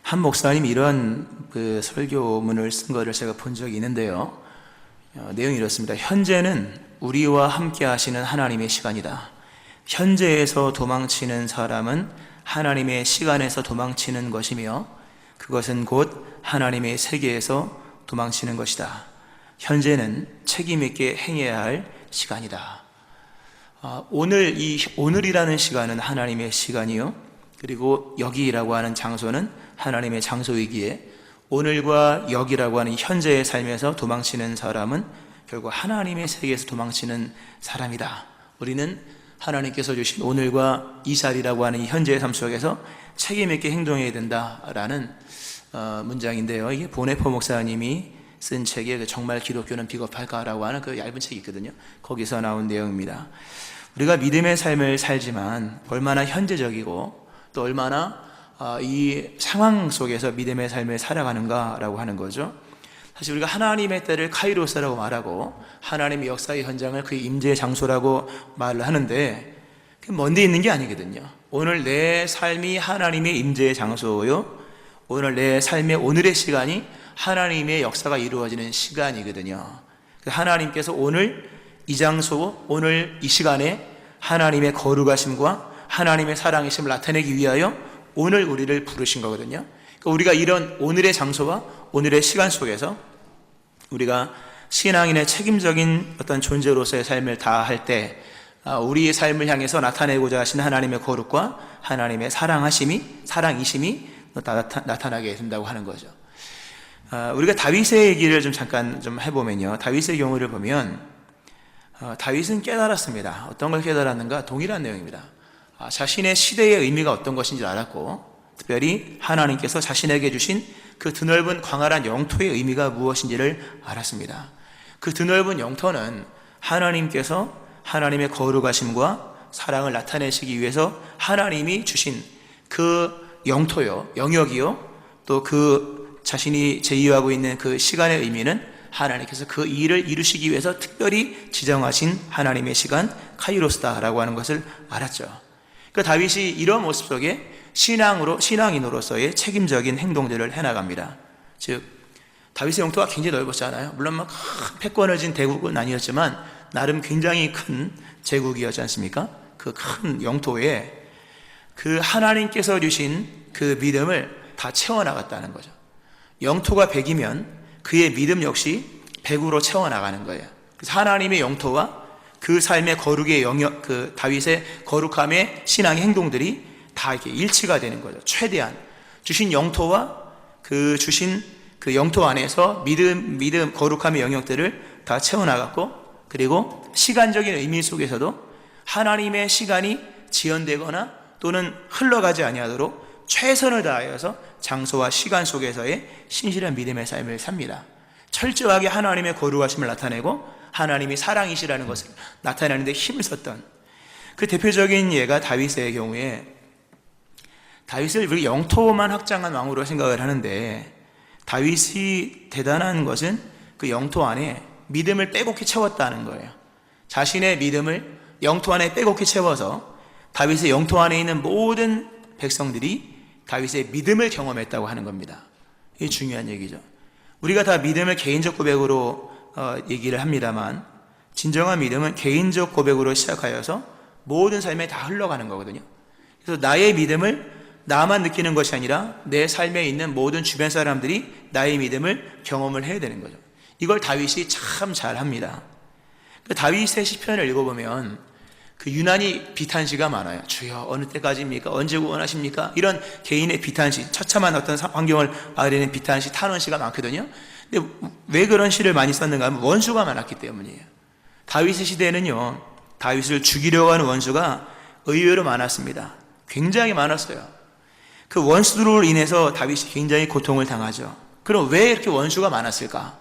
한 목사님이 이런 설교문을 쓴 거를 제가 본 적이 있는데요. 내용이 이렇습니다. 현재는 우리와 함께 하시는 하나님의 시간이다. 현재에서 도망치는 사람은 하나님의 시간에서 도망치는 것이며 그것은 곧 하나님의 세계에서 도망치는 것이다. 현재는 책임 있게 행해야 할 시간이다. 오늘이라는 시간은 하나님의 시간이요, 그리고 여기라고 하는 장소는 하나님의 장소이기에 오늘과 여기라고 하는 현재의 삶에서 도망치는 사람은 결국 하나님의 세계에서 도망치는 사람이다. 우리는 하나님께서 주신 오늘과 이 자리라고 하는 이 현재의 삶 속에서 책임 있게 행동해야 된다라는 문장인데요. 이게 보네포 목사님이 쓴 책에 정말 기독교는 비겁할까라고 하는 그 얇은 책이 있거든요. 거기서 나온 내용입니다. 우리가 믿음의 삶을 살지만 얼마나 현재적이고 또 얼마나 이 상황 속에서 믿음의 삶을 살아가는가라고 하는 거죠. 사실 우리가 하나님의 때를 카이로스라고 말하고 하나님의 역사의 현장을 그의 임재의 장소라고 말을 하는데 그게 먼데 있는 게 아니거든요. 오늘 내 삶이 하나님의 임재의 장소요, 오늘 내 삶의 오늘의 시간이 하나님의 역사가 이루어지는 시간이거든요. 하나님께서 오늘 이 장소, 오늘 이 시간에 하나님의 거룩하심과 하나님의 사랑이심을 나타내기 위하여 오늘 우리를 부르신 거거든요. 그러니까 우리가 이런 오늘의 장소와 오늘의 시간 속에서 우리가 신앙인의 책임적인 어떤 존재로서의 삶을 다할 때 우리의 삶을 향해서 나타내고자 하신 하나님의 거룩과 하나님의 사랑이심이 나타나게 된다고 하는 거죠. 우리가 다윗의 얘기를 잠깐 해보면요, 다윗의 경우를 보면 다윗은 깨달았습니다. 어떤 걸 깨달았는가? 동일한 내용입니다. 자신의 시대의 의미가 어떤 것인지 알았고, 특별히 하나님께서 자신에게 주신 그 드넓은 광활한 영토의 의미가 무엇인지를 알았습니다. 그 드넓은 영토는 하나님께서 하나님의 거룩하심과 사랑을 나타내시기 위해서 하나님이 주신 그 영토요, 영역이요, 또 그 자신이 제의하고 있는 그 시간의 의미는 하나님께서 그 일을 이루시기 위해서 특별히 지정하신 하나님의 시간, 카이로스다라고 하는 것을 알았죠. 그 다윗이 이런 모습 속에 신앙인으로서의 책임적인 행동들을 해나갑니다. 즉, 다윗의 영토가 굉장히 넓었잖아요. 물론 막 패권을 진 대국은 아니었지만 나름 굉장히 큰 제국이었지 않습니까? 그 큰 영토에 그 하나님께서 주신 그 믿음을 다 채워나갔다는 거죠. 영토가 100이면 그의 믿음 역시 100으로 채워나가는 거예요. 그래서 하나님의 영토와 그 삶의 거룩의 영역, 그 다윗의 거룩함의 신앙의 행동들이 다 이렇게 일치가 되는 거죠. 최대한 주신 영토와 주신 그 영토 안에서 믿음 거룩함의 영역들을 다 채워나갔고, 그리고 시간적인 의미 속에서도 하나님의 시간이 지연되거나 또는 흘러가지 아니하도록 최선을 다하여서 장소와 시간 속에서의 신실한 믿음의 삶을 삽니다. 철저하게 하나님의 거룩하심을 나타내고 하나님이 사랑이시라는 것을 나타내는 데 힘을 썼던 그 대표적인 예가 다윗의 경우에, 다윗을 우리 영토만 확장한 왕으로 생각을 하는데 다윗이 대단한 것은 그 영토 안에 믿음을 빼곡히 채웠다는 거예요. 자신의 믿음을 영토 안에 빼곡히 채워서 다윗의 영토 안에 있는 모든 백성들이 다윗의 믿음을 경험했다고 하는 겁니다. 이게 중요한 얘기죠. 우리가 다 믿음을 개인적 고백으로 얘기를 합니다만 진정한 믿음은 개인적 고백으로 시작하여서 모든 삶에 다 흘러가는 거거든요. 그래서 나의 믿음을 나만 느끼는 것이 아니라 내 삶에 있는 모든 주변 사람들이 나의 믿음을 경험을 해야 되는 거죠. 이걸 다윗이 참 잘합니다. 다윗의 시편을 읽어보면 그 유난히 비탄시가 많아요. 주여 어느 때까지입니까? 언제 구원하십니까? 이런 개인의 비탄시, 처참한 어떤 환경을 아우르는 비탄시, 탄원시가 많거든요. 근데 왜 그런 시를 많이 썼는가 하면 원수가 많았기 때문이에요. 다윗의 시대에는요, 다윗을 죽이려고 하는 원수가 의외로 많았습니다. 굉장히 많았어요. 그 원수들로 인해서 다윗이 굉장히 고통을 당하죠. 그럼 왜 이렇게 원수가 많았을까?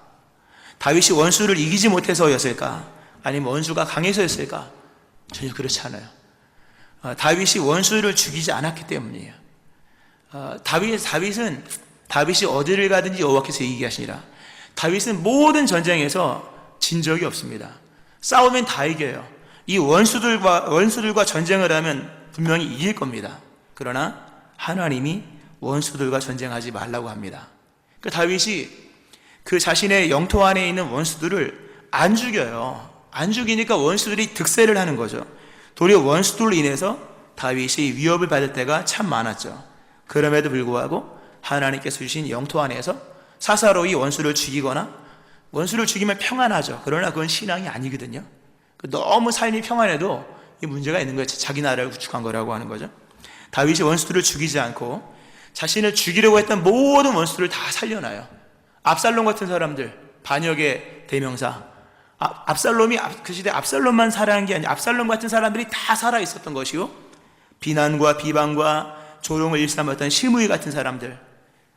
다윗이 원수를 이기지 못해서였을까? 아니면 원수가 강해서였을까? 전혀 그렇지 않아요. 다윗이 원수를 죽이지 않았기 때문이에요. 다윗이 어디를 가든지 여호와께서 이기게 하시니라. 다윗은 모든 전쟁에서 진 적이 없습니다. 싸우면 다 이겨요. 이 원수들과 전쟁을 하면 분명히 이길 겁니다. 그러나 하나님이 원수들과 전쟁하지 말라고 합니다. 그 다윗이 그 자신의 영토 안에 있는 원수들을 안 죽여요. 안 죽이니까 원수들이 득세를 하는 거죠. 도리어 원수들로 인해서 다윗이 위협을 받을 때가 참 많았죠. 그럼에도 불구하고 하나님께서 주신 영토 안에서 사사로이 원수를 죽이거나, 원수를 죽이면 평안하죠. 그러나 그건 신앙이 아니거든요. 너무 삶이 평안해도 이 문제가 있는 거예요. 자기 나라를 구축한 거라고 하는 거죠. 다윗이 원수들을 죽이지 않고 자신을 죽이려고 했던 모든 원수들을 다 살려놔요. 압살롬 같은 사람들, 반역의 대명사. 압살롬이 그 시대 압살롬만 살아난 게 아니라 압살롬 같은 사람들이 다 살아 있었던 것이요, 비난과 비방과 조롱을 일삼았던 시므이 같은 사람들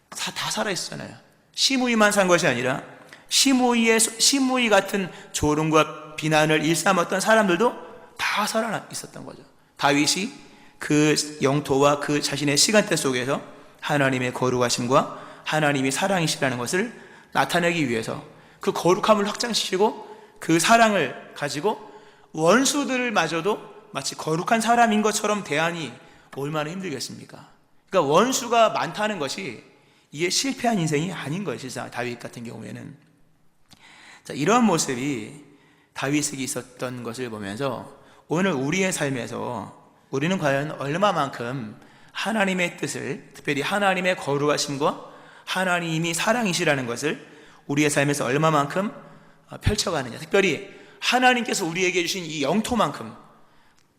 다 살아 있었잖아요. 시므이만 산 것이 아니라 시므이 같은 조롱과 비난을 일삼았던 사람들도 다 살아 있었던 거죠. 다윗이 그 영토와 그 자신의 시간대 속에서 하나님의 거룩하심과 하나님이 사랑이시라는 것을 나타내기 위해서 그 거룩함을 확장시키고 그 사랑을 가지고 원수들마저도 마치 거룩한 사람인 것처럼 대하니 얼마나 힘들겠습니까? 그러니까 원수가 많다는 것이 이게 실패한 인생이 아닌 거예요. 실상 다윗 같은 경우에는. 자, 이러한 모습이 다윗에게 있었던 것을 보면서 오늘 우리의 삶에서 우리는 과연 얼마만큼 하나님의 뜻을, 특별히 하나님의 거룩하심과 하나님이 사랑이시라는 것을 우리의 삶에서 얼마만큼 펼쳐가느냐. 특별히 하나님께서 우리에게 주신 이 영토만큼,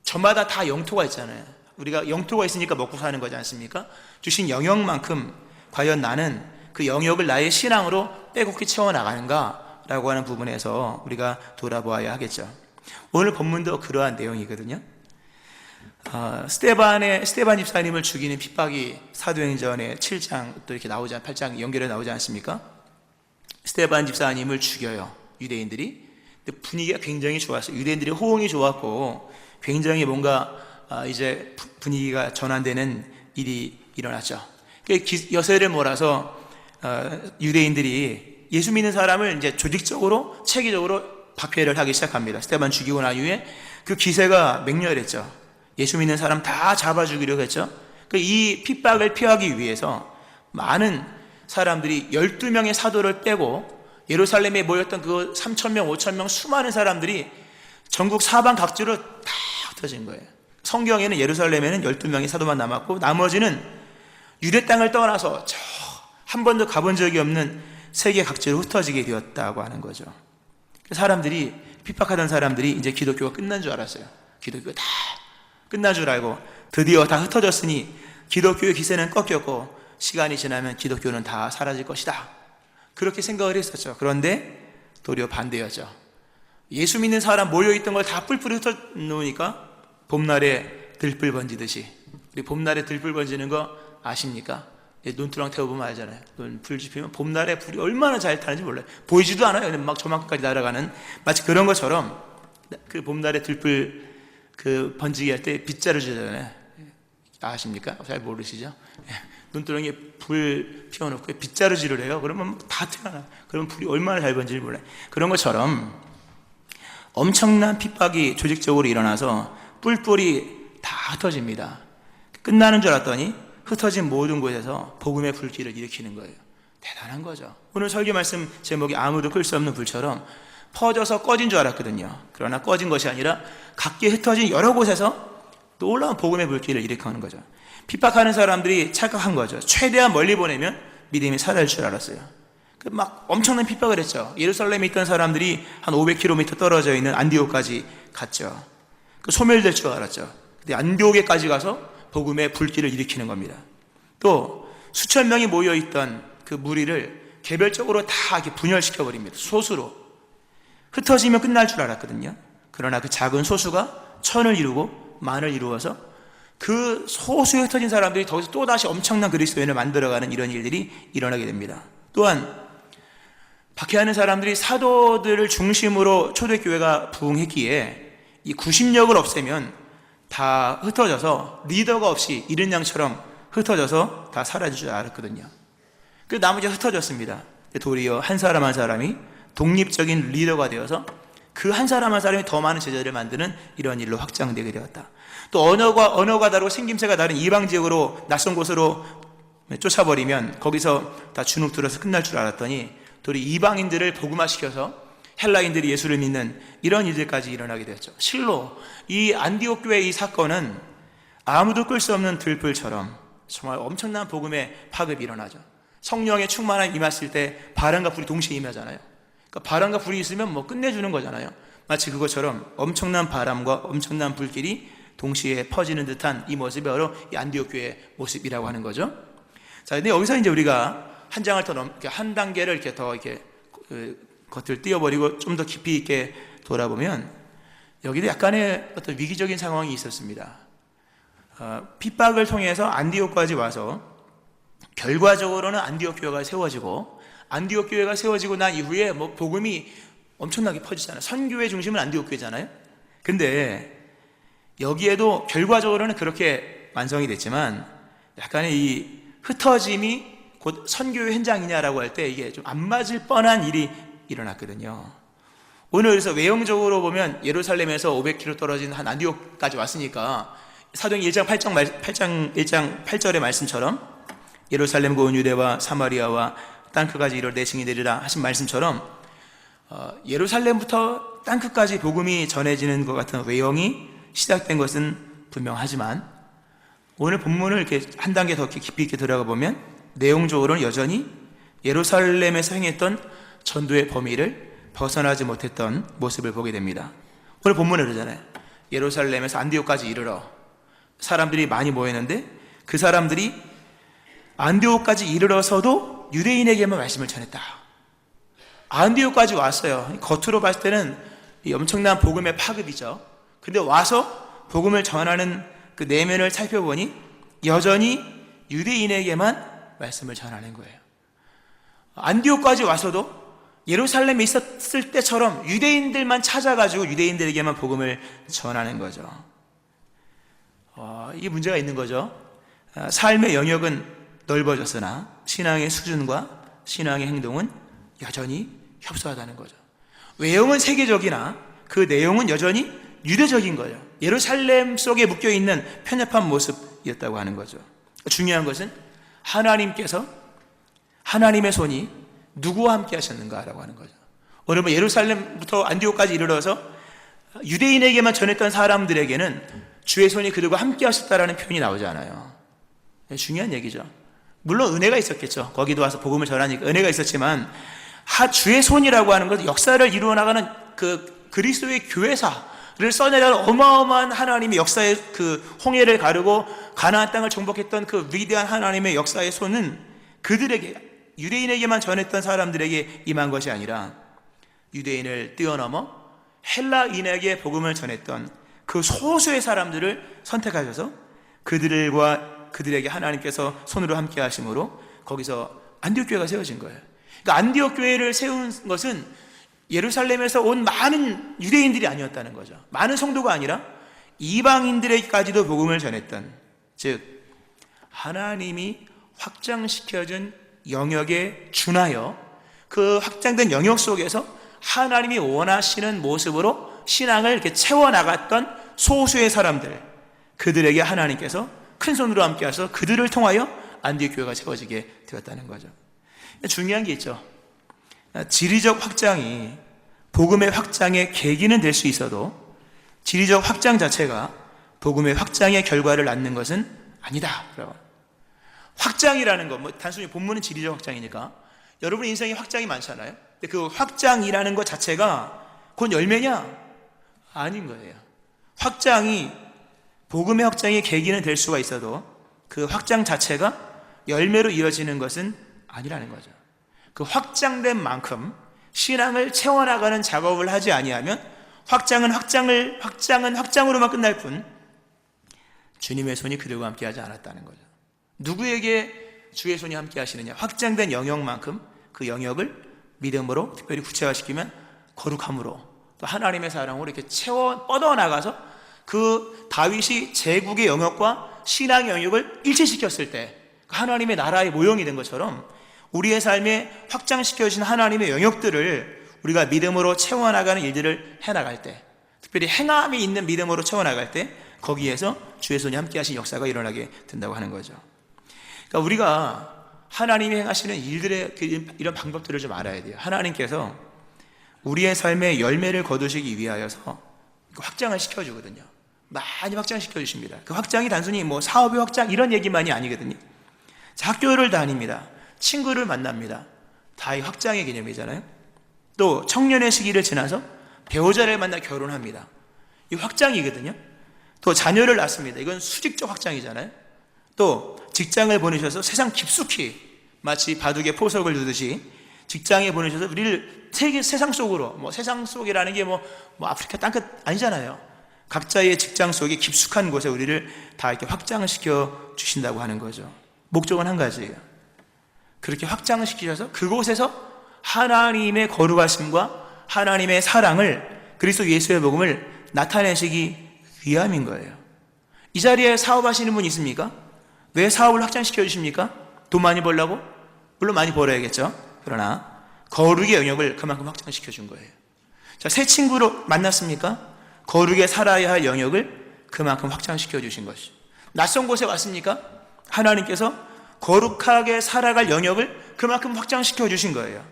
저마다 다 영토가 있잖아요. 우리가 영토가 있으니까 먹고 사는 거지 않습니까? 주신 영역만큼 과연 나는 그 영역을 나의 신앙으로 빼곡히 채워나가는가 라고 하는 부분에서 우리가 돌아보아야 하겠죠. 오늘 본문도 그러한 내용이거든요. 스데반 집사님을 죽이는 핍박이 사도행전의 7장 또 이렇게 나오지, 8장 연결해 나오지 않습니까? 스데반 집사님을 죽여요, 유대인들이. 근데 분위기가 굉장히 좋았어요. 유대인들이 호응이 좋았고 굉장히 뭔가 이제 분위기가 전환되는 일이 일어났죠. 여세를 몰아서 유대인들이 예수 믿는 사람을 이제 조직적으로 체계적으로 박해를 하기 시작합니다. 스데반 죽이고 난 이후에 그 기세가 맹렬했죠. 예수 믿는 사람 다 잡아 죽이려고 했죠. 이 핍박을 피하기 위해서 많은 사람들이 12명의 사도를 빼고 예루살렘에 모였던 그 3,000명, 5,000명 수많은 사람들이 전국 사방 각지로 다 흩어진 거예요. 성경에는 예루살렘에는 12명의 사도만 남았고 나머지는 유대 땅을 떠나서 저 한 번도 가본 적이 없는 세계 각지로 흩어지게 되었다고 하는 거죠. 사람들이, 핍박하던 사람들이 이제 기독교가 끝난 줄 알았어요. 기독교가 다 끝난 줄 알고 드디어 다 흩어졌으니 기독교의 기세는 꺾였고 시간이 지나면 기독교는 다 사라질 것이다, 그렇게 생각을 했었죠. 그런데 도리어 반대였죠. 예수 믿는 사람 모여있던 걸 다 뿔뿔이 흩어놓으니까 봄날에 들불 번지듯이, 우리 봄날에 들불 번지는 거 아십니까? 논두렁 태워보면 알잖아요. 불 지피면 봄날에 불이 얼마나 잘 타는지 몰라요. 보이지도 않아요. 막 저만큼까지 날아가는, 마치 그런 것처럼 그 봄날에 들불 그 번지게 할 때 빗자루 지잖아요. 아십니까? 잘 모르시죠? 눈두렁이에 불 피워놓고 빗자루질을 해요. 그러면 다 튀어나와요. 그러면 불이 얼마나 잘 번지는지 몰라요. 그런 것처럼 엄청난 핍박이 조직적으로 일어나서 뿔뿔이 다 흩어집니다. 끝나는 줄 알았더니 흩어진 모든 곳에서 복음의 불길을 일으키는 거예요. 대단한 거죠. 오늘 설교 말씀 제목이 아무도 끌 수 없는 불처럼 퍼져서 꺼진 줄 알았거든요. 그러나 꺼진 것이 아니라 각기 흩어진 여러 곳에서 놀라운 복음의 불길을 일으키는 거죠. 핍박하는 사람들이 착각한 거죠. 최대한 멀리 보내면 믿음이 살아날 줄 알았어요. 막 엄청난 핍박을 했죠. 예루살렘에 있던 사람들이 한 500km 떨어져 있는 안디옥까지 갔죠. 소멸될 줄 알았죠. 근데 안디옥에까지 가서 복음의 불길을 일으키는 겁니다. 또 수천 명이 모여있던 그 무리를 개별적으로 다 이렇게 분열시켜 버립니다. 소수로. 흩어지면 끝날 줄 알았거든요. 그러나 그 작은 소수가 천을 이루고 만을 이루어서 그 소수에 흩어진 사람들이 거기서 또다시 엄청난 그리스도인을 만들어가는 이런 일들이 일어나게 됩니다. 또한 박해하는 사람들이 사도들을 중심으로 초대교회가 부흥했기에 이 구심력을 없애면 다 흩어져서 리더가 없이 이른 양처럼 흩어져서 다 사라질 줄 알았거든요. 그 나머지가 흩어졌습니다. 도리어 한 사람 한 사람이 독립적인 리더가 되어서 그 한 사람 한 사람이 더 많은 제자들을 만드는 이런 일로 확장되게 되었다. 또 언어가 다르고 생김새가 다른 이방 지역으로 낯선 곳으로 쫓아버리면 거기서 다 주눅 들어서 끝날 줄 알았더니 또 이방인들을 복음화시켜서 헬라인들이 예수를 믿는 이런 일들까지 일어나게 되었죠. 실로 이 안디옥 교회의 이 사건은 아무도 끌 수 없는 들불처럼 정말 엄청난 복음의 파급이 일어나죠. 성령의 충만함이 임했을 때 바람과 불이 동시에 임하잖아요. 그러니까 바람과 불이 있으면 뭐 끝내주는 거잖아요. 마치 그것처럼 엄청난 바람과 엄청난 불길이 동시에 퍼지는 듯한 이 모습이 바로 이 안디옥 교회의 모습이라고 하는 거죠. 자, 근데 여기서 이제 우리가 한 장을 더 한 단계를 이렇게 더 이렇게 겉을 띄워버리고 좀 더 깊이 있게 돌아보면 여기도 약간의 어떤 위기적인 상황이 있었습니다. 핍박을 통해서 안디옥까지 와서 결과적으로는 안디옥 교회가 세워지고 안디옥 교회가 세워지고 난 이후에 뭐 복음이 엄청나게 퍼지잖아요. 선교의 중심은 안디옥 교회잖아요. 근데 여기에도 결과적으로는 그렇게 완성이 됐지만 약간의 이 흩어짐이 곧 선교의 현장이냐라고 할 때 이게 좀 안 맞을 뻔한 일이 일어났거든요. 오늘 그래서 외형적으로 보면 예루살렘에서 500km 떨어진 한 안디옥까지 왔으니까 사도행 1장 8절의 말씀처럼 예루살렘과 온 유대와 사마리아와 땅끝까지 이를 내 증인이 되리라 하신 말씀처럼 예루살렘부터 땅끝까지 복음이 전해지는 것 같은 외형이 시작된 것은 분명하지만 오늘 본문을 이렇게 한 단계 더 깊이 있게 들어가 보면 내용적으로는 여전히 예루살렘에서 행했던 전도의 범위를 벗어나지 못했던 모습을 보게 됩니다. 오늘 본문에 그러잖아요. 예루살렘에서 안디옥까지 이르러 사람들이 많이 모였는데 그 사람들이 안디옥까지 이르러서도 유대인에게만 말씀을 전했다. 안디옥까지 왔어요. 겉으로 봤을 때는 이 엄청난 복음의 파급이죠. 근데 와서 복음을 전하는 그 내면을 살펴보니 여전히 유대인에게만 말씀을 전하는 거예요. 안디옥까지 와서도 예루살렘에 있었을 때처럼 유대인들만 찾아가지고 유대인들에게만 복음을 전하는 거죠. 이게 문제가 있는 거죠. 삶의 영역은 넓어졌으나 신앙의 수준과 신앙의 행동은 여전히 협소하다는 거죠. 외형은 세계적이나 그 내용은 여전히 유대적인 거예요. 예루살렘 속에 묶여있는 편협한 모습이었다고 하는 거죠. 중요한 것은 하나님께서 하나님의 손이 누구와 함께 하셨는가라고 하는 거죠. 오늘 예루살렘부터 안디옥까지 이르러서 유대인에게만 전했던 사람들에게는 주의 손이 그들과 함께 하셨다라는 표현이 나오지 않아요. 중요한 얘기죠. 물론 은혜가 있었겠죠. 거기도 와서 복음을 전하니까 은혜가 있었지만 주의 손이라고 하는 것은 역사를 이루어 나가는 그 그리스도의 교회사를 써내려는 어마어마한 하나님의 역사의 그 홍해를 가르고 가나안 땅을 정복했던 그 위대한 하나님의 역사의 손은 그들에게 유대인에게만 전했던 사람들에게 임한 것이 아니라 유대인을 뛰어넘어 헬라인에게 복음을 전했던 그 소수의 사람들을 선택하셔서 그들에게 하나님께서 손으로 함께 하심으로 거기서 안디옥 교회가 세워진 거예요. 그러니까 안디옥 교회를 세운 것은 예루살렘에서 온 많은 유대인들이 아니었다는 거죠. 많은 성도가 아니라 이방인들에게까지도 복음을 전했던, 즉 하나님이 확장시켜준 영역에 준하여 그 확장된 영역 속에서 하나님이 원하시는 모습으로 신앙을 이렇게 채워나갔던 소수의 사람들, 그들에게 하나님께서 큰 손으로 함께 하셔서 그들을 통하여 안디옥 교회가 세워지게 되었다는 거죠. 중요한 게 있죠. 지리적 확장이 복음의 확장의 계기는 될 수 있어도 지리적 확장 자체가 복음의 확장의 결과를 낳는 것은 아니다. 확장이라는 것, 단순히 본문은 지리적 확장이니까 여러분 인생에 확장이 많잖아요. 근데 그 확장이라는 것 자체가 곧 열매냐? 아닌 거예요. 확장이 복음의 확장의 계기는 될 수가 있어도 그 확장 자체가 열매로 이어지는 것은 아니라는 거죠. 그 확장된 만큼 신앙을 채워나가는 작업을 하지 아니하면 확장은 확장으로만 끝날 뿐 주님의 손이 그들과 함께 하지 않았다는 거죠. 누구에게 주의 손이 함께 하시느냐? 확장된 영역만큼 그 영역을 믿음으로 특별히 구체화시키면 거룩함으로 또 하나님의 사랑으로 이렇게 뻗어나가서 그 다윗이 제국의 영역과 신앙의 영역을 일치시켰을 때 하나님의 나라의 모형이 된 것처럼 우리의 삶에 확장시켜주신 하나님의 영역들을 우리가 믿음으로 채워나가는 일들을 해나갈 때, 특별히 행함이 있는 믿음으로 채워나갈 때 거기에서 주의 손이 함께 하신 역사가 일어나게 된다고 하는 거죠. 그러니까 우리가 하나님이 행하시는 일들의 이런 방법들을 좀 알아야 돼요. 하나님께서 우리의 삶에 열매를 거두시기 위하여서 확장을 시켜주거든요. 많이 확장시켜 주십니다. 그 확장이 단순히 뭐 사업의 확장 이런 얘기만이 아니거든요. 학교를 다닙니다. 친구를 만납니다. 다 이 확장의 개념이잖아요. 또 청년의 시기를 지나서 배우자를 만나 결혼합니다. 이 확장이거든요. 또 자녀를 낳습니다. 이건 수직적 확장이잖아요. 또 직장을 보내셔서 세상 깊숙이 마치 바둑에 포석을 두듯이 직장에 보내셔서 우리를 세상 속으로, 세상 속이라는 게 아프리카 땅끝 아니잖아요. 각자의 직장 속에 깊숙한 곳에 우리를 다 이렇게 확장을 시켜 주신다고 하는 거죠. 목적은 한 가지예요. 그렇게 확장을 시키셔서 그곳에서 하나님의 거룩하심과 하나님의 사랑을, 그리스도 예수의 복음을 나타내시기 위함인 거예요. 이 자리에 사업하시는 분 있습니까? 왜 사업을 확장시켜 주십니까? 돈 많이 벌라고? 물론 많이 벌어야겠죠. 그러나 거룩의 영역을 그만큼 확장시켜 준 거예요. 자, 새 친구로 만났습니까? 거룩에 살아야 할 영역을 그만큼 확장시켜 주신 것이죠. 낯선 곳에 왔습니까? 하나님께서 거룩하게 살아갈 영역을 그만큼 확장시켜 주신 거예요.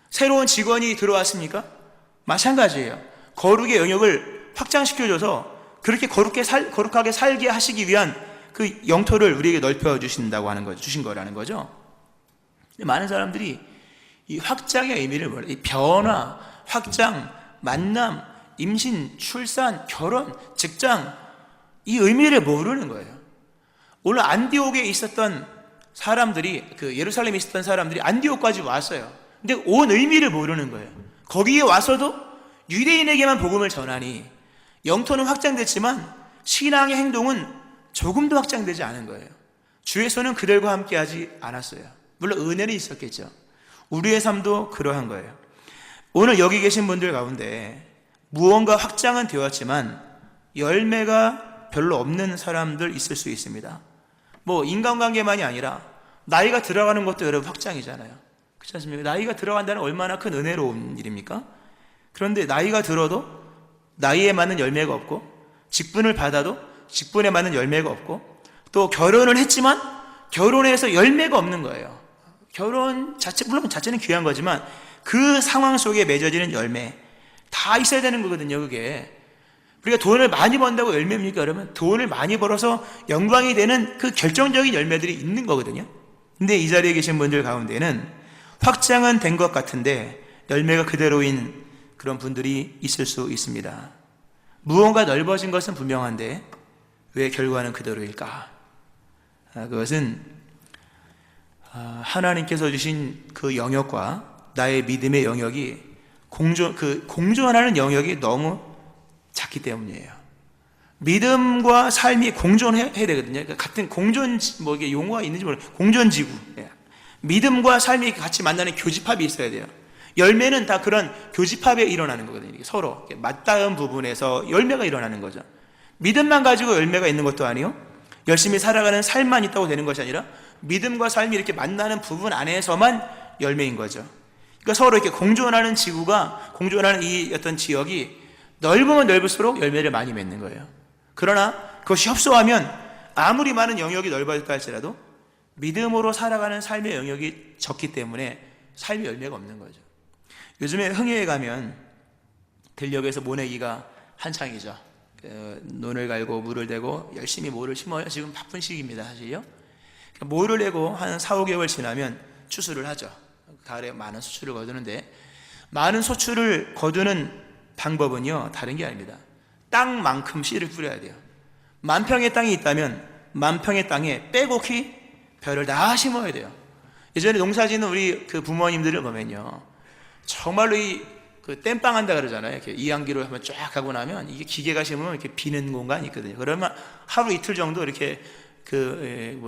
새로운 직원이 들어왔습니까? 마찬가지예요. 거룩의 영역을 확장시켜줘서 그렇게 거룩하게 살게 하시기 위한 그 영토를 우리에게 넓혀 주신다고 하는 거죠. 주신 거라는 거죠. 많은 사람들이 이 확장의 의미를 몰라요. 이 변화, 확장, 만남, 임신, 출산, 결혼, 직장, 이 의미를 모르는 거예요. 오늘 안디옥에 있었던 사람들이, 예루살렘에 있었던 사람들이 안디옥까지 왔어요. 근데 온 의미를 모르는 거예요. 거기에 와서도 유대인에게만 복음을 전하니 영토는 확장됐지만 신앙의 행동은 조금도 확장되지 않은 거예요. 주의 손은 그들과 함께 하지 않았어요. 물론 은혜는 있었겠죠. 우리의 삶도 그러한 거예요. 오늘 여기 계신 분들 가운데 무언가 확장은 되었지만 열매가 별로 없는 사람들 있을 수 있습니다. 인간관계만이 아니라 나이가 들어가는 것도 여러분 확장이잖아요. 그렇지 않습니까? 나이가 들어간다는 얼마나 큰 은혜로운 일입니까? 그런데 나이가 들어도 나이에 맞는 열매가 없고, 직분을 받아도 직분에 맞는 열매가 없고, 또 결혼을 했지만 결혼해서 열매가 없는 거예요. 결혼 자체, 물론 자체는 귀한 거지만 그 상황 속에 맺어지는 열매 다 있어야 되는 거거든요. 그게 우리가 돈을 많이 번다고 열매입니까? 여러분, 돈을 많이 벌어서 영광이 되는 그 결정적인 열매들이 있는 거거든요. 근데 이 자리에 계신 분들 가운데는 확장은 된 것 같은데 열매가 그대로인 그런 분들이 있을 수 있습니다. 무언가 넓어진 것은 분명한데 왜 결과는 그대로일까? 그것은 하나님께서 주신 그 영역과 나의 믿음의 영역이 공존하는 영역이 너무 작기 때문이에요. 믿음과 삶이 공존해야 되거든요. 같은 공존, 이게 용어가 있는지 모르겠어요. 공존지구. 믿음과 삶이 같이 만나는 교집합이 있어야 돼요. 열매는 다 그런 교집합에 일어나는 거거든요. 서로 맞닿은 부분에서 열매가 일어나는 거죠. 믿음만 가지고 열매가 있는 것도 아니요, 열심히 살아가는 삶만 있다고 되는 것이 아니라 믿음과 삶이 이렇게 만나는 부분 안에서만 열매인 거죠. 그러니까 서로 이렇게 공존하는 지구가, 공존하는 이 어떤 지역이 넓으면 넓을수록 열매를 많이 맺는 거예요. 그러나 그것이 협소하면 아무리 많은 영역이 넓어졌다 할지라도 믿음으로 살아가는 삶의 영역이 적기 때문에 삶의 열매가 없는 거죠. 요즘에 흥회에 가면 들녘에서 모내기가 한창이죠. 논을 갈고 물을 대고 열심히 모를 심어요. 지금 바쁜 시기입니다, 사실요. 모를 내고 한 4, 5개월 지나면 추수를 하죠. 가을에 많은 수출을 거두는데, 많은 소출을 거두는 방법은요, 다른 게 아닙니다. 땅만큼 씨를 뿌려야 돼요. 만평의 땅이 있다면 만평의 땅에 빼곡히 벼를 다 심어야 돼요. 예전에 농사짓는 우리 부모님들을 보면요, 정말로 땜빵 한다 그러잖아요. 이렇게 이항기로 한번 쫙 하고 나면 이게 기계가 심으면 이렇게 비는 공간이 있거든요. 그러면 하루 이틀 정도 이렇게 이렇게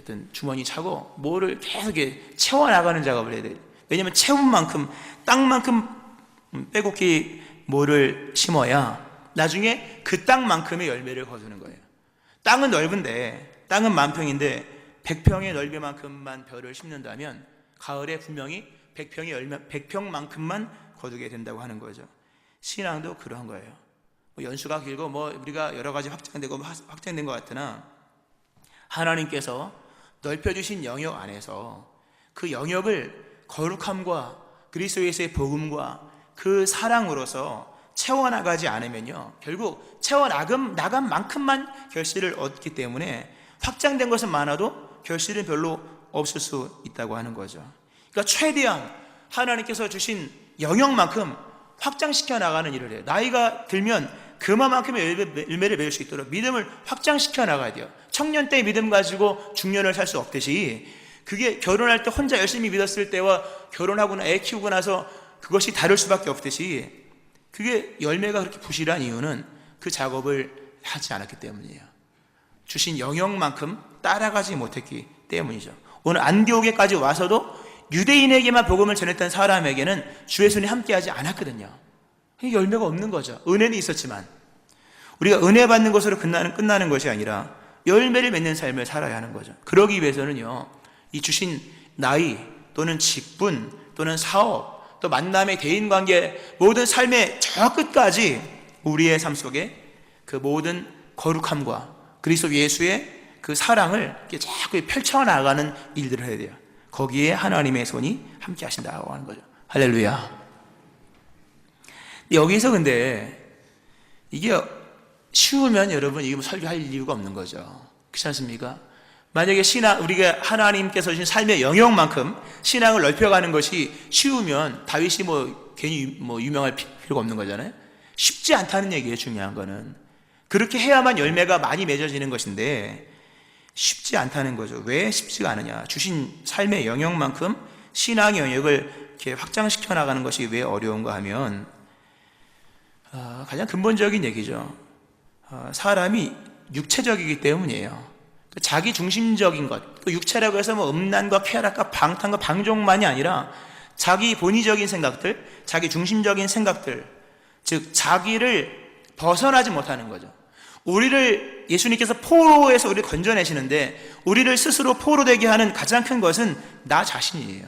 어떤 주머니 차고 뭐를 계속 이렇게 채워나가는 작업을 해야 돼요. 왜냐면 채운 만큼, 땅만큼 빼곡히 뭐를 심어야 나중에 그 땅만큼의 열매를 거두는 거예요. 땅은 넓은데, 땅은 만평인데 100평의 넓이만큼만 벼를 심는다면 가을에 분명히 100평만큼만 거두게 된다고 하는 거죠. 신앙도 그러한 거예요. 연수가 길고 우리가 여러 가지 확장된 것 같으나 하나님께서 넓혀주신 영역 안에서 그 영역을 거룩함과 그리스도에서의 복음과 그 사랑으로서 채워나가지 않으면요, 결국 채워나간 만큼만 결실을 얻기 때문에 확장된 것은 많아도 결실은 별로 없을 수 있다고 하는 거죠. 그러니까 최대한 하나님께서 주신 영역만큼 확장시켜 나가는 일을 해요. 나이가 들면 그만큼의 열매를 맺을 수 있도록 믿음을 확장시켜 나가야 돼요. 청년 때 믿음 가지고 중년을 살 수 없듯이, 그게 결혼할 때 혼자 열심히 믿었을 때와 결혼하거나 애 키우고 나서 그것이 다를 수밖에 없듯이, 그게 열매가 그렇게 부실한 이유는 그 작업을 하지 않았기 때문이에요. 주신 영역만큼 따라가지 못했기 때문이죠. 오늘 안디옥에까지 와서도 유대인에게만 복음을 전했던 사람에게는 주의 손이 함께하지 않았거든요. 열매가 없는 거죠. 은혜는 있었지만 우리가 은혜 받는 것으로 끝나는 것이 아니라 열매를 맺는 삶을 살아야 하는 거죠. 그러기 위해서는요, 이 주신 나이 또는 직분 또는 사업 또 만남의 대인관계 모든 삶의 저 끝까지 우리의 삶 속에 그 모든 거룩함과 그리스도 예수의 그 사랑을 이렇게 자꾸 펼쳐나가는 일들을 해야 돼요. 거기에 하나님의 손이 함께 하신다고 하는 거죠. 할렐루야. 여기서 근데 이게 쉬우면 여러분 이거 설교할 이유가 없는 거죠. 그렇지 않습니까? 만약에 우리가 하나님께서 주신 삶의 영역만큼 신앙을 넓혀가는 것이 쉬우면 다윗이 괜히 유명할 필요가 없는 거잖아요. 쉽지 않다는 얘기예요. 중요한 거는 그렇게 해야만 열매가 많이 맺어지는 것인데 쉽지 않다는 거죠. 왜 쉽지가 않으냐? 주신 삶의 영역만큼 신앙의 영역을 이렇게 확장시켜 나가는 것이 왜 어려운가 하면 가장 근본적인 얘기죠. 사람이 육체적이기 때문이에요. 자기 중심적인 것, 그 육체라고 해서 음란과 쾌락과 방탕과 방종만이 아니라 자기 본의적인 생각들, 자기 중심적인 생각들, 즉 자기를 벗어나지 못하는 거죠. 우리를 예수님께서 포로에서 우리를 건져내시는데 우리를 스스로 포로되게 하는 가장 큰 것은 나 자신이에요.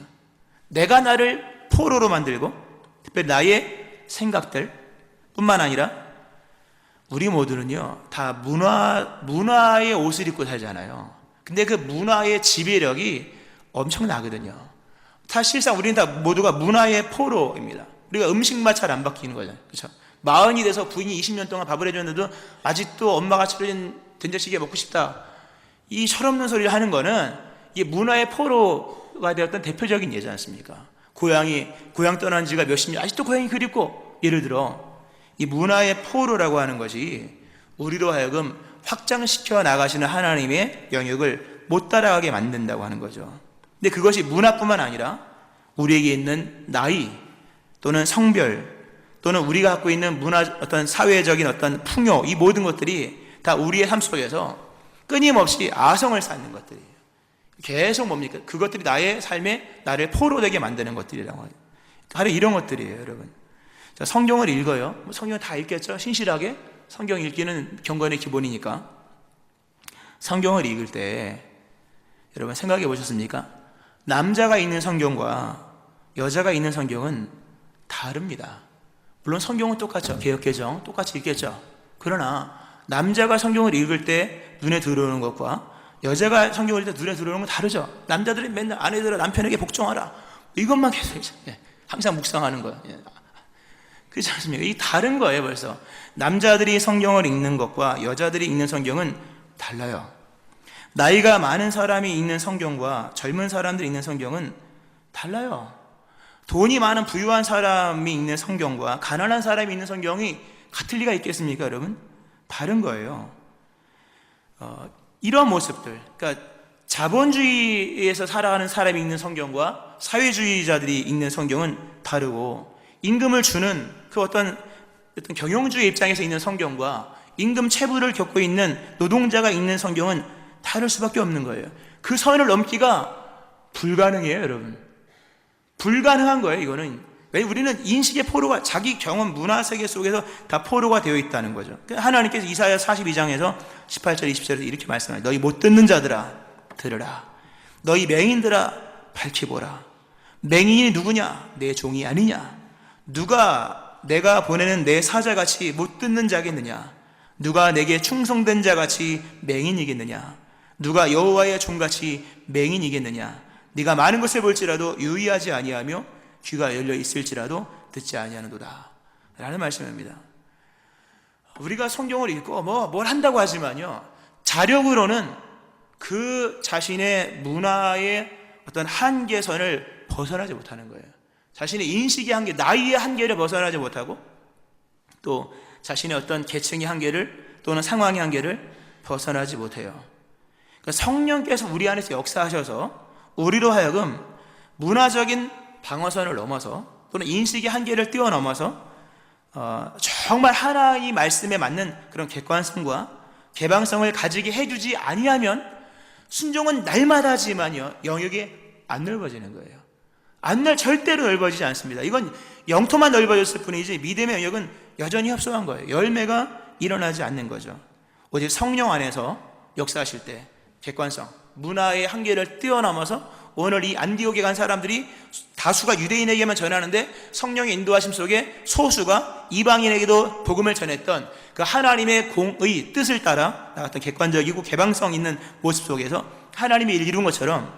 내가 나를 포로로 만들고 특별히 나의 생각들 뿐만 아니라 우리 모두는요 다 문화의 옷을 입고 살잖아요. 근데 그 문화의 지배력이 엄청나거든요. 사실상 우리는 다 모두가 문화의 포로입니다. 우리가 음식 맛 잘 안 바뀌는 거잖아요. 그렇죠? 마흔이 돼서 부인이 20년 동안 밥을 해줬는데도 아직도 엄마가 차린 된장찌개 먹고 싶다, 이 철없는 소리를 하는 거는 이게 문화의 포로가 되었던 대표적인 예지 않습니까? 고향 떠난 지가 몇십 년 아직도 고향이 그립고, 예를 들어 이 문화의 포로라고 하는 것이 우리로 하여금 확장시켜 나가시는 하나님의 영역을 못 따라가게 만든다고 하는 거죠. 근데 그것이 문화뿐만 아니라 우리에게 있는 나이 또는 성별 또는 우리가 갖고 있는 어떤 사회적인 어떤 풍요, 이 모든 것들이 다 우리의 삶 속에서 끊임없이 아성을 쌓는 것들이에요. 계속 뭡니까? 그것들이 나의 삶에 나를 포로되게 만드는 것들이라고 하죠. 바로 이런 것들이에요, 여러분. 자, 성경을 읽어요. 성경 다 읽겠죠? 신실하게. 성경 읽기는 경건의 기본이니까. 성경을 읽을 때 여러분 생각해 보셨습니까? 남자가 읽는 성경과 여자가 읽는 성경은 다릅니다. 물론 성경은 똑같죠. 개역개정 똑같이 읽겠죠. 그러나 남자가 성경을 읽을 때 눈에 들어오는 것과 여자가 성경을 읽을 때 눈에 들어오는 건 다르죠. 남자들은 맨날 아내들아 남편에게 복종하라, 이것만 계속 항상 묵상하는 거예요. 그렇지 않습니까? 이 다른 거예요. 벌써 남자들이 성경을 읽는 것과 여자들이 읽는 성경은 달라요. 나이가 많은 사람이 읽는 성경과 젊은 사람들이 읽는 성경은 달라요. 돈이 많은 부유한 사람이 읽는 성경과 가난한 사람이 읽는 성경이 같을 리가 있겠습니까, 여러분? 다른 거예요. 이런 모습들, 그러니까 자본주의에서 살아가는 사람이 읽는 성경과 사회주의자들이 읽는 성경은 다르고, 임금을 주는 그 어떤 경영주의 입장에서 읽는 성경과 임금 체불을 겪고 있는 노동자가 읽는 성경은 다를 수밖에 없는 거예요. 그 선을 넘기가 불가능해요, 여러분. 불가능한 거예요, 이거는. 왜? 우리는 인식의 포로가, 자기 경험, 문화 세계 속에서 다 포로가 되어 있다는 거죠. 하나님께서 이사야 42장에서 18절, 20절에서 이렇게 말씀해요. 너희 못 듣는 자들아, 들으라. 너희 맹인들아, 밝히 보라. 맹인이 누구냐? 내 종이 아니냐? 누가 내가 보내는 내 사자같이 못 듣는 자겠느냐? 누가 내게 충성된 자같이 맹인이겠느냐? 누가 여호와의 종같이 맹인이겠느냐? 네가 많은 것을 볼지라도 유의하지 아니하며 귀가 열려 있을지라도 듣지 아니하는도다 라는 말씀입니다. 우리가 성경을 읽고 뭘 한다고 하지만요, 자력으로는 그 자신의 문화의 어떤 한계선을 벗어나지 못하는 거예요. 자신의 인식의 한계, 나이의 한계를 벗어나지 못하고 또 자신의 어떤 계층의 한계를 또는 상황의 한계를 벗어나지 못해요. 그러니까 성령께서 우리 안에서 역사하셔서 우리로 하여금 문화적인 방어선을 넘어서 또는 인식의 한계를 뛰어넘어서 정말 하나의 말씀에 맞는 그런 객관성과 개방성을 가지게 해주지 아니하면 순종은 날마다 하지만요, 영역이 안 넓어지는 거예요. 절대로 넓어지지 않습니다. 이건 영토만 넓어졌을 뿐이지 믿음의 영역은 여전히 협소한 거예요. 열매가 일어나지 않는 거죠. 오직 성령 안에서 역사하실 때 객관성, 문화의 한계를 뛰어넘어서 오늘 이 안디옥에 간 사람들이 다수가 유대인에게만 전하는데 성령의 인도하심 속에 소수가 이방인에게도 복음을 전했던 그 하나님의 공의 뜻을 따라 나갔던 객관적이고 개방성 있는 모습 속에서 하나님이 이룬 것처럼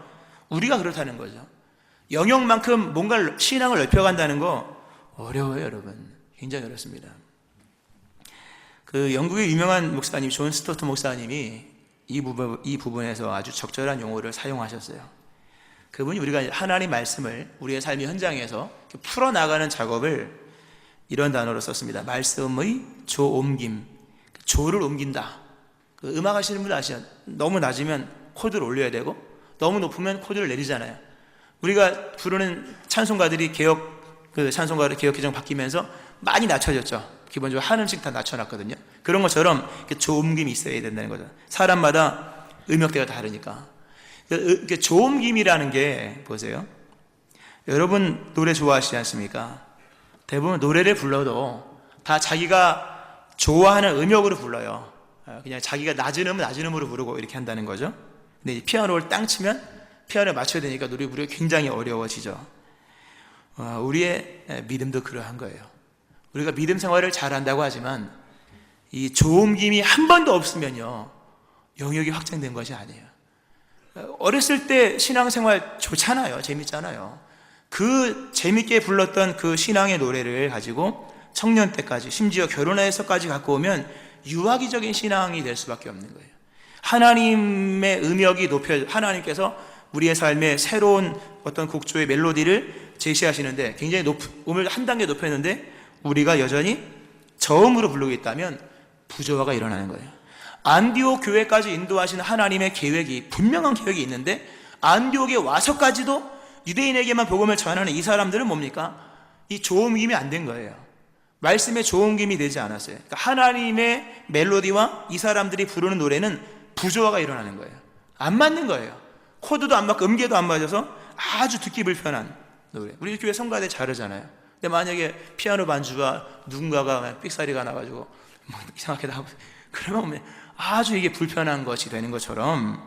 우리가 그렇다는 거죠. 영역만큼 뭔가 신앙을 넓혀간다는 거 어려워요, 여러분. 굉장히 어렵습니다. 그 영국의 유명한 목사님 존 스토트 목사님이 이 부분에서 아주 적절한 용어를 사용하셨어요. 그분이 우리가 하나님 말씀을 우리의 삶의 현장에서 풀어나가는 작업을 이런 단어로 썼습니다. 말씀의 조옮김. 조를 옮긴다. 그 음악 하시는 분들 아시죠? 너무 낮으면 코드를 올려야 되고 너무 높으면 코드를 내리잖아요. 우리가 부르는 찬송가들이 찬송가를 개혁 개정 바뀌면서 많이 낮춰졌죠. 기본적으로 한 음씩 다 낮춰놨거든요. 그런 것처럼 조옮김이 있어야 된다는 거죠. 사람마다 음역대가 다르니까. 조옮김이라는 게 보세요. 여러분 노래 좋아하시지 않습니까? 대부분 노래를 불러도 다 자기가 좋아하는 음역으로 불러요. 그냥 자기가 낮은 음은 낮은 음으로 부르고 이렇게 한다는 거죠. 근데 피아노를 땅 치면 피아노에 맞춰야 되니까 노래 부르기 굉장히 어려워지죠. 우리의 믿음도 그러한 거예요. 우리가 믿음 생활을 잘한다고 하지만 이 조옮김이 한 번도 없으면요, 영역이 확장된 것이 아니에요. 어렸을 때 신앙생활 좋잖아요. 재밌잖아요. 그 재밌게 불렀던 그 신앙의 노래를 가지고 청년 때까지, 심지어 결혼해서까지 갖고 오면 유아기적인 신앙이 될 수밖에 없는 거예요. 하나님의 음역이 하나님께서 우리의 삶에 새로운 어떤 곡조의 멜로디를 제시하시는데 굉장히 음을 한 단계 높였는데 우리가 여전히 저음으로 부르고 있다면 부조화가 일어나는 거예요. 안디옥 교회까지 인도하시는 하나님의 계획이, 분명한 계획이 있는데 안디옥에 와서까지도 유대인에게만 복음을 전하는 이 사람들은 뭡니까? 이 조음김이 안 된 거예요. 말씀의 조음김이 되지 않았어요. 그러니까 하나님의 멜로디와 이 사람들이 부르는 노래는 부조화가 일어나는 거예요. 안 맞는 거예요. 코드도 안 맞고 음계도 안 맞아서 아주 듣기 불편한 노래. 우리 교회 성가대 잘하잖아요. 근데 만약에 피아노 반주가 누군가가 삑사리가 나가지고 이상하게 나오고 그러면 아주 이게 불편한 것이 되는 것처럼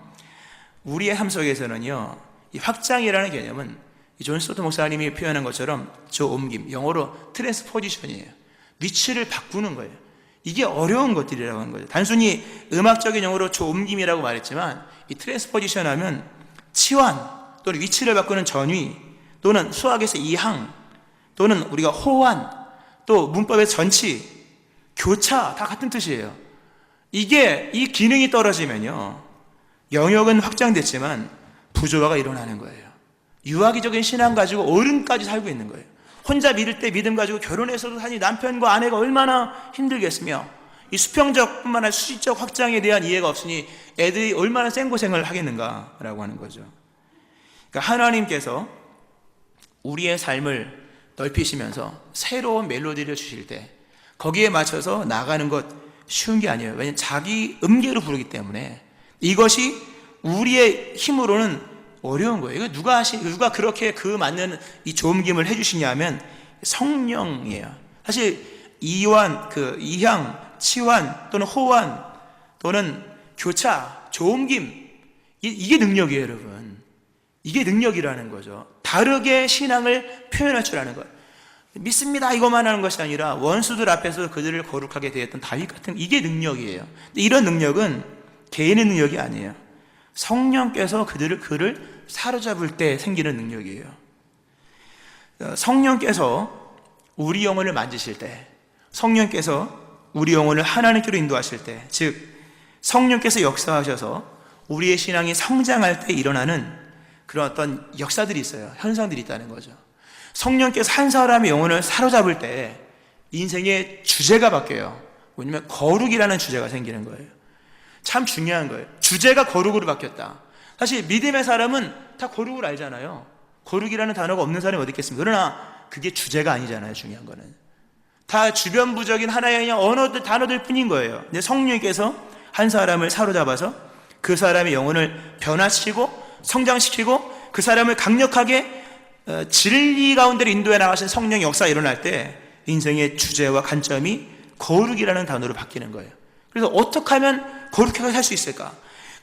우리의 삶 속에서는요, 이 확장이라는 개념은 존 스토트 목사님이 표현한 것처럼 조옮김, 영어로 트랜스포지션이에요. 위치를 바꾸는 거예요. 이게 어려운 것들이라고 하는 거죠. 단순히 음악적인 용어로 조옮김이라고 말했지만 이 트랜스포지션 하면 치환 또는 위치를 바꾸는 전위 또는 수학에서 이항 또는 우리가 호환 또 문법의 전치, 교차 다 같은 뜻이에요. 이게 이 기능이 떨어지면요, 영역은 확장됐지만 부조화가 일어나는 거예요. 유아기적인 신앙 가지고 어른까지 살고 있는 거예요. 혼자 믿을 때 믿음 가지고 결혼해서도 사실 남편과 아내가 얼마나 힘들겠으며 이 수평적 뿐만 아니라 수직적 확장에 대한 이해가 없으니 애들이 얼마나 생고생을 하겠는가라고 하는 거죠. 그러니까 하나님께서 우리의 삶을 넓히시면서 새로운 멜로디를 주실 때 거기에 맞춰서 나가는 것 쉬운 게 아니에요. 왜냐하면 자기 음계로 부르기 때문에 이것이 우리의 힘으로는 어려운 거예요. 이거 누가 그렇게 그 맞는 이 조음김을 해주시냐면 성령이에요. 사실 이환, 이향, 치환 또는 호환 또는 교차, 조음김 이게 능력이에요, 여러분. 이게 능력이라는 거죠. 다르게 신앙을 표현할 줄 아는 거예요. 믿습니다 이것만 하는 것이 아니라 원수들 앞에서 그들을 거룩하게 대했던 다윗 같은 이게 능력이에요. 근데 이런 능력은 개인의 능력이 아니에요. 성령께서 그를 사로잡을 때 생기는 능력이에요. 성령께서 우리 영혼을 만지실 때, 성령께서 우리 영혼을 하나님께로 인도하실 때, 즉 성령께서 역사하셔서 우리의 신앙이 성장할 때 일어나는 그런 어떤 역사들이 있어요. 현상들이 있다는 거죠. 성령께서 한 사람의 영혼을 사로잡을 때 인생의 주제가 바뀌어요. 뭐냐면 거룩이라는 주제가 생기는 거예요. 참 중요한 거예요. 주제가 거룩으로 바뀌었다. 사실 믿음의 사람은 다 거룩을 알잖아요. 거룩이라는 단어가 없는 사람이 어디 있겠습니까? 그러나 그게 주제가 아니잖아요. 중요한 거는 다 주변부적인 하나의 그냥 언어들, 단어들 뿐인 거예요. 근데 성령께서 한 사람을 사로잡아서 그 사람의 영혼을 변화시키고 성장시키고 그 사람을 강력하게 진리 가운데로 인도해 나가신 성령의 역사가 일어날 때 인생의 주제와 관점이 거룩이라는 단어로 바뀌는 거예요. 그래서 어떻게 하면 거룩하게 살 수 있을까?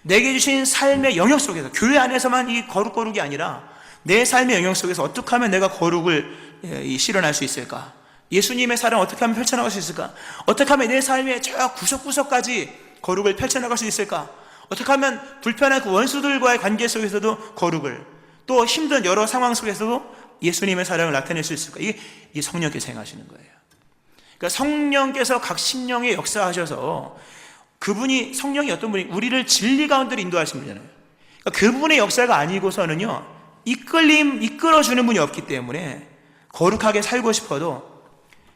내게 주신 삶의 영역 속에서, 교회 안에서만 이 거룩이 아니라 내 삶의 영역 속에서 어떻게 하면 내가 거룩을 실현할 수 있을까? 예수님의 사랑 어떻게 하면 펼쳐나갈 수 있을까? 어떻게 하면 내 삶의 저 구석구석까지 거룩을 펼쳐나갈 수 있을까? 어떻게 하면 불편한 그 원수들과의 관계 속에서도 거룩을, 또 힘든 여러 상황 속에서도 예수님의 사랑을 나타낼 수 있을까? 이게 성령께서 행하시는 거예요. 그러니까 성령께서 각 심령에 역사하셔서 그분이, 성령이 어떤 분이 우리를 진리 가운데로 인도하시는 분이잖아요. 그러니까 그분의 역사가 아니고서는요, 이끌어주는 분이 없기 때문에 거룩하게 살고 싶어도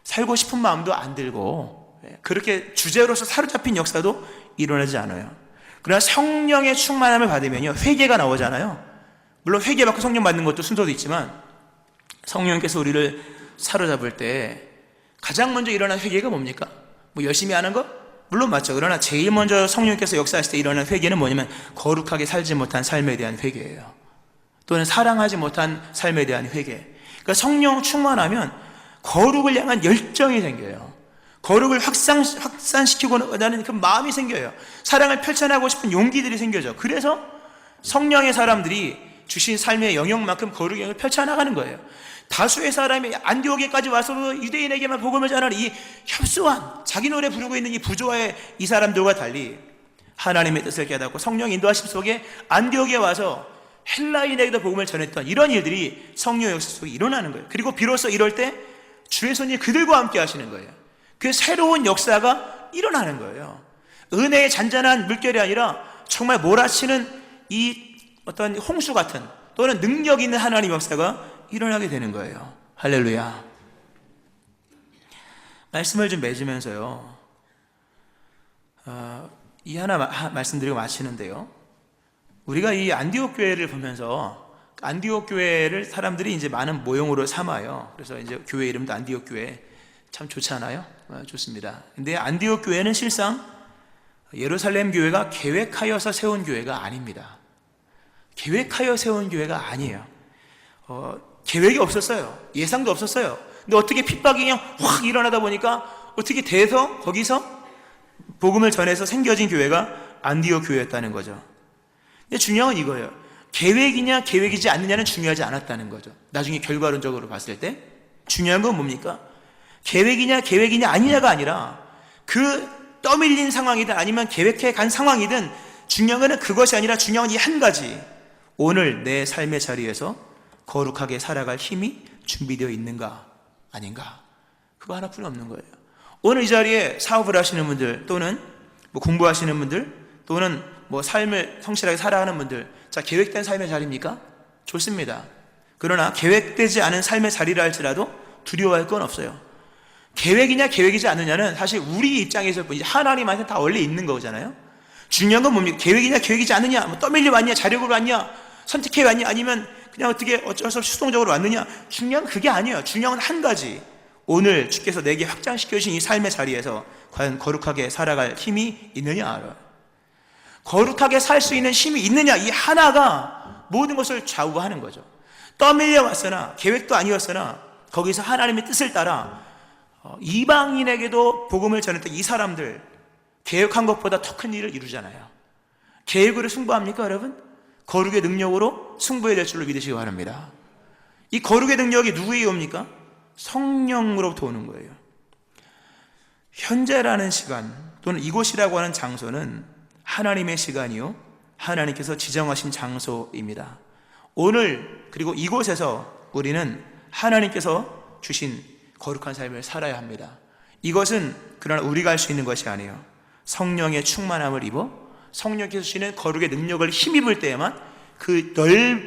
살고 싶은 마음도 안 들고 그렇게 주제로서 사로잡힌 역사도 일어나지 않아요. 그러나 성령의 충만함을 받으면요, 회개가 나오잖아요. 물론 회개 받고 성령 받는 것도 순서도 있지만 성령께서 우리를 사로잡을 때 가장 먼저 일어나는 회개가 뭡니까? 뭐 열심히 하는 것? 물론 맞죠. 그러나 제일 먼저 성령께서 역사하실 때 일어나는 회개는 뭐냐면 거룩하게 살지 못한 삶에 대한 회개예요. 또는 사랑하지 못한 삶에 대한 회개. 그러니까 성령 충만하면 거룩을 향한 열정이 생겨요. 거룩을 확산시키고자 하는 그 마음이 생겨요. 사랑을 펼쳐나가고 싶은 용기들이 생겨져. 그래서 성령의 사람들이 주신 삶의 영역만큼 거룩의 영역을 펼쳐나가는 거예요. 다수의 사람이 안디옥에까지 와서도 유대인에게만 복음을 전하는 이 협소한, 자기 노래 부르고 있는 이 부조화의 이 사람들과 달리 하나님의 뜻을 깨닫고 성령 인도하심 속에 안디옥에 와서 헬라인에게도 복음을 전했던 이런 일들이 성령의 역사 속에 일어나는 거예요. 그리고 비로소 이럴 때 주의 손이 그들과 함께 하시는 거예요. 그 새로운 역사가 일어나는 거예요. 은혜의 잔잔한 물결이 아니라 정말 몰아치는 이 어떤 홍수 같은, 또는 능력 있는 하나님의 역사가 일어나게 되는 거예요. 할렐루야. 말씀을 좀 맺으면서요, 이 하나 말씀드리고 마치는데요, 우리가 이 안디옥 교회를 보면서 안디옥 교회를 사람들이 이제 많은 모형으로 삼아요. 그래서 이제 교회 이름도 안디옥 교회, 참 좋지 않아요? 좋습니다. 근데 안디옥 교회는 실상 예루살렘 교회가 계획하여서 세운 교회가 아닙니다. 계획하여 세운 교회가 아니에요. 계획이 없었어요. 예상도 없었어요. 근데 어떻게 핍박이 그냥 확 일어나다 보니까 어떻게 돼서 거기서 복음을 전해서 생겨진 교회가 안디옥 교회였다는 거죠. 근데 중요한 건 이거예요. 계획이냐 계획이지 않느냐는 중요하지 않았다는 거죠. 나중에 결과론적으로 봤을 때 중요한 건 뭡니까? 계획이냐 아니냐가 아니라 그 떠밀린 상황이든 아니면 계획해 간 상황이든 중요한 건 그것이 아니라 중요한 건 이 한 가지, 오늘 내 삶의 자리에서 거룩하게 살아갈 힘이 준비되어 있는가 아닌가, 그거 하나뿐이 없는 거예요. 오늘 이 자리에 사업을 하시는 분들, 또는 뭐 공부하시는 분들, 또는 뭐 삶을 성실하게 살아가는 분들, 자, 계획된 삶의 자리입니까? 좋습니다. 그러나 계획되지 않은 삶의 자리라 할지라도 두려워할 건 없어요. 계획이냐 계획이지 않느냐는 사실 우리 입장에서 하나님한테 다 원래 있는 거잖아요. 중요한 건 뭡니까? 계획이냐 계획이지 않느냐, 뭐 떠밀려 왔냐, 자력으로 왔냐, 선택해 왔냐, 아니면 그냥 어떻게 어쩔 수 없이 수동적으로 왔느냐, 중요한 건 그게 아니에요. 중요한 건 한 가지, 오늘 주께서 내게 확장시켜 주신 이 삶의 자리에서 과연 거룩하게 살아갈 힘이 있느냐 알아요. 거룩하게 살 수 있는 힘이 있느냐, 이 하나가 모든 것을 좌우하는 거죠. 떠밀려 왔으나, 계획도 아니었으나 거기서 하나님의 뜻을 따라 이방인에게도 복음을 전했던 이 사람들, 계획한 것보다 더 큰 일을 이루잖아요. 계획으로 승부합니까 여러분? 거룩의 능력으로 승부해야 될 줄로 믿으시기 바랍니다. 이 거룩의 능력이 누구에게 옵니까? 성령으로부터 오는 거예요. 현재라는 시간, 또는 이곳이라고 하는 장소는 하나님의 시간이요, 하나님께서 지정하신 장소입니다. 오늘 그리고 이곳에서 우리는 하나님께서 주신 거룩한 삶을 살아야 합니다. 이것은 그러나 우리가 할 수 있는 것이 아니에요. 성령의 충만함을 입어 성령께서 주시는 거룩의 능력을 힘입을 때에만 그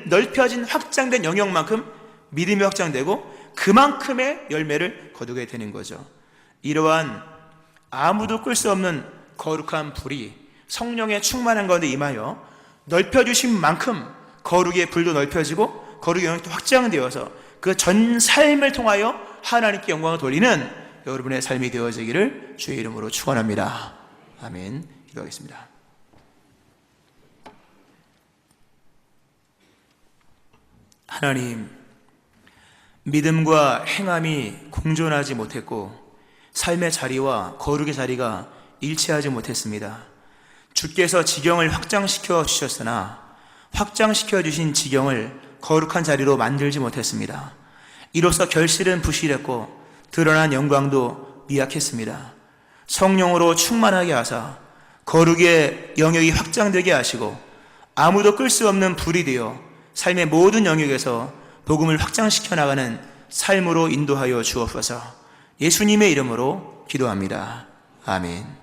넓혀진 확장된 영역만큼 믿음이 확장되고 그만큼의 열매를 거두게 되는 거죠. 이러한 아무도 끌 수 없는 거룩한 불이 성령의 충만한 가운데 임하여 넓혀주신 만큼 거룩의 불도 넓혀지고 거룩의 영역도 확장되어서 그 전 삶을 통하여 하나님께 영광을 돌리는 여러분의 삶이 되어지기를 주의 이름으로 축원합니다. 아멘. 기도하겠습니다. 하나님, 믿음과 행함이 공존하지 못했고 삶의 자리와 거룩의 자리가 일치하지 못했습니다. 주께서 지경을 확장시켜 주셨으나 확장시켜 주신 지경을 거룩한 자리로 만들지 못했습니다. 이로써 결실은 부실했고 드러난 영광도 미약했습니다. 성령으로 충만하게 하사 거룩의 영역이 확장되게 하시고 아무도 끌 수 없는 불이 되어 삶의 모든 영역에서 복음을 확장시켜 나가는 삶으로 인도하여 주옵소서. 예수님의 이름으로 기도합니다. 아멘.